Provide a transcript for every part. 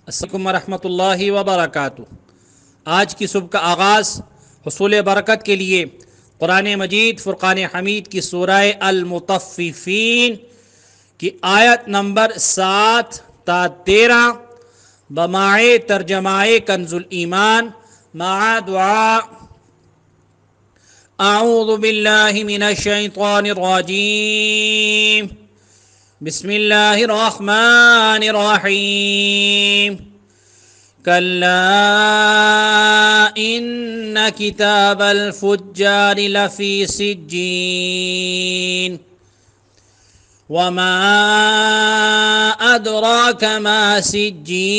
السلام ورحمۃ اللہ وبرکاتہ۔ آج کی صبح کا آغاز حصول برکت کے لیے قرآن مجید فرقان حمید کی سورہ المطففین کی آیت نمبر 7 تا 13 بماع ترجمہ کنز الایمان مع دعاء اعوذ باللہ من الشیطان الرجیم بسم اللہ الرحمن الرحیم کلا ان کتاب الفجار لفی سجین وما ادراک ما سجین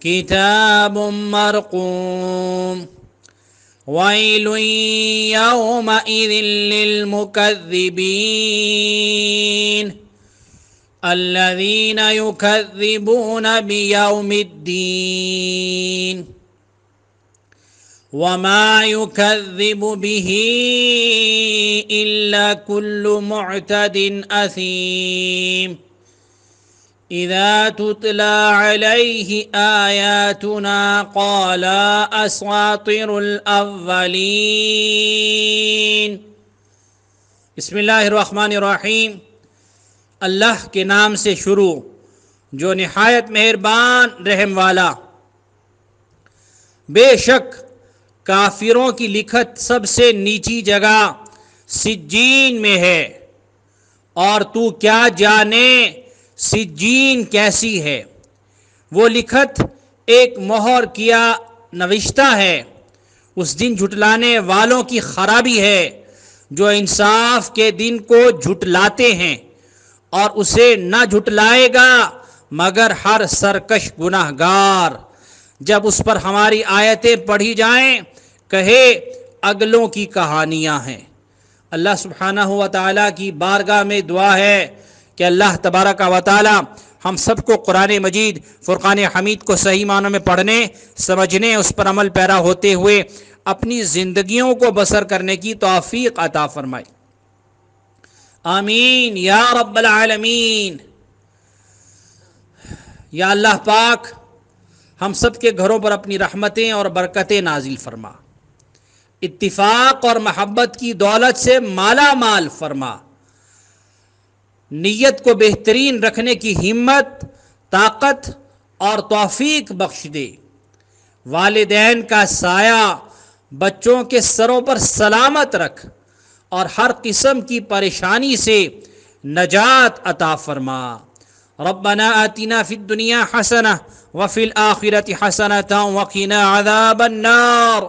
کتاب مرقوم ويل يومئذ للمكذبين الذين يكذبون بيوم الدين وما يكذب به إلا كل معتد أثيم إذا تتلى عليه آياتنا قال أساطير الأولين۔ بسم اللہ الرحمن الرحیم، اللہ کے نام سے شروع جو نہایت مہربان رحم والا۔ بے شک کافروں کی لکھت سب سے نیچی جگہ سجین میں ہے، اور تو کیا جانے سجین کیسی ہے۔ وہ لکھت ایک مہر کیا نوشتہ ہے، اس دن جھٹلانے والوں کی خرابی ہے جو انصاف کے دن کو جھٹلاتے ہیں، اور اسے نہ جھٹلائے گا مگر ہر سرکش گناہ گار۔ جب اس پر ہماری آیتیں پڑھی جائیں کہے اگلوں کی کہانیاں ہیں۔ اللہ سبحانہ و تعالیٰ کی بارگاہ میں دعا ہے کہ اللہ تبارک و تعالی ہم سب کو قرآن مجید فرقان حمید کو صحیح معنوں میں پڑھنے، سمجھنے، اس پر عمل پیرا ہوتے ہوئے اپنی زندگیوں کو بسر کرنے کی توفیق عطا فرمائے، آمین یا رب العالمین۔ یا اللہ پاک ہم سب کے گھروں پر اپنی رحمتیں اور برکتیں نازل فرما، اتفاق اور محبت کی دولت سے مالا مال فرما، نیت کو بہترین رکھنے کی ہمت، طاقت اور توفیق بخش دے۔ والدین کا سایہ بچوں کے سروں پر سلامت رکھ، اور ہر قسم کی پریشانی سے نجات عطا فرما۔ ربنا آتنا فی الدنیا حسنہ وفی الآخرۃ حسنۃ وقنا عذاب النار۔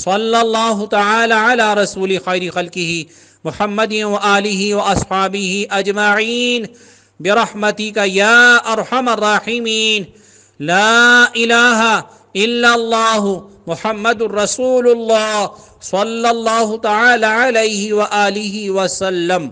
صلی اللہ تعالی علی رسول خیر خلقہ محمد وآلہ واصحابہ اجمعین برحمتک یا ارحم الراحمین۔ لا الہ الا اللہ محمد الرسول اللہ صلی اللہ تعالی علیہ وآلہ وسلم۔